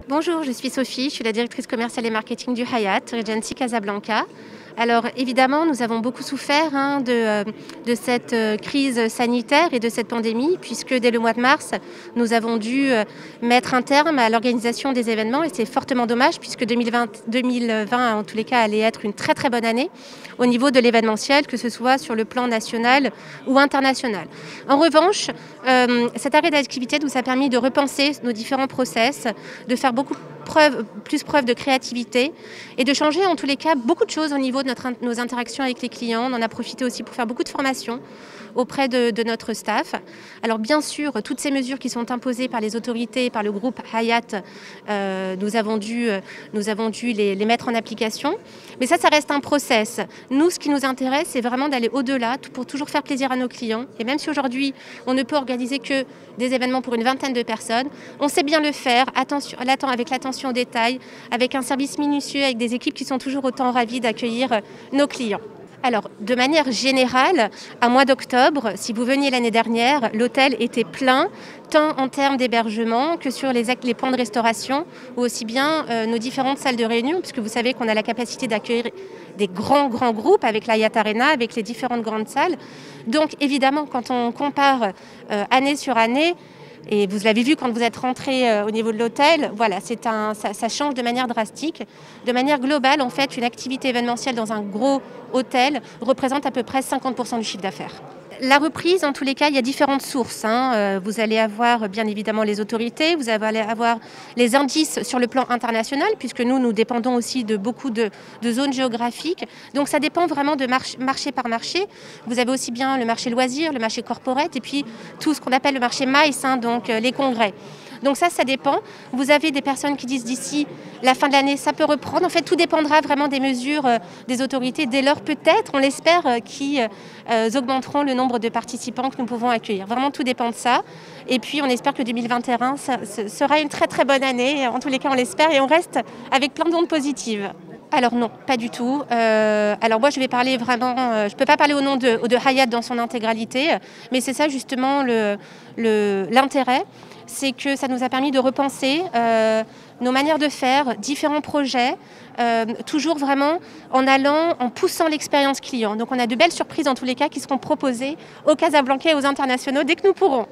Bonjour, je suis Sophie, je suis la directrice commerciale et marketing du Hyatt Regency Casablanca. Alors évidemment, nous avons beaucoup souffert de cette crise sanitaire et de cette pandémie, puisque dès le mois de mars, nous avons dû mettre un terme à l'organisation des événements et c'est fortement dommage puisque 2020 en tous les cas allait être une très très bonne année au niveau de l'événementiel, que ce soit sur le plan national ou international. En revanche, cet arrêt d'activité nous a permis de repenser nos différents process, de faire plus preuve de créativité et de changer en tous les cas beaucoup de choses au niveau de nos interactions avec les clients. On en a profité aussi pour faire beaucoup de formations auprès de notre staff. Alors bien sûr, toutes ces mesures qui sont imposées par les autorités, par le groupe Hyatt, nous avons dû les mettre en application. Mais ça reste un process. Nous, ce qui nous intéresse, c'est vraiment d'aller au-delà pour toujours faire plaisir à nos clients. Et même si aujourd'hui, on ne peut organiser que des événements pour une vingtaine de personnes, on sait bien le faire, avec l'attention aux détails, avec un service minutieux, avec des équipes qui sont toujours autant ravies d'accueillir nos clients. Alors, de manière générale, à mois d'octobre, si vous veniez l'année dernière, l'hôtel était plein, tant en termes d'hébergement que sur les plans de restauration, ou aussi bien nos différentes salles de réunion, puisque vous savez qu'on a la capacité d'accueillir des grands groupes avec la Hyatt Arena, avec les différentes grandes salles. Donc, évidemment, quand on compare année sur année, et vous l'avez vu quand vous êtes rentré au niveau de l'hôtel, voilà, ça change de manière drastique. De manière globale, en fait, une activité événementielle dans un gros hôtel représente à peu près 50% du chiffre d'affaires. La reprise, en tous les cas, il y a différentes sources. Vous allez avoir bien évidemment les autorités, vous allez avoir les indices sur le plan international, puisque nous dépendons aussi de beaucoup de zones géographiques. Donc ça dépend vraiment de marché par marché. Vous avez aussi bien le marché loisirs, le marché corporate, et puis tout ce qu'on appelle le marché MICE, donc les congrès. Donc ça dépend. Vous avez des personnes qui disent d'ici la fin de l'année, ça peut reprendre. En fait, tout dépendra vraiment des mesures des autorités. Dès lors, peut-être, on l'espère, qui augmenteront le nombre de participants que nous pouvons accueillir. Vraiment, tout dépend de ça. Et puis, on espère que 2021 sera une très très bonne année. En tous les cas, on l'espère et on reste avec plein d'ondes positives. Alors non, pas du tout. Alors moi, je vais parler vraiment... je ne peux pas parler au nom de Hyatt dans son intégralité, mais c'est ça justement l'intérêt. C'est que ça nous a permis de repenser nos manières de faire, différents projets, toujours vraiment en poussant l'expérience client. Donc on a de belles surprises en tous les cas qui seront proposées aux Casablancais et aux internationaux dès que nous pourrons.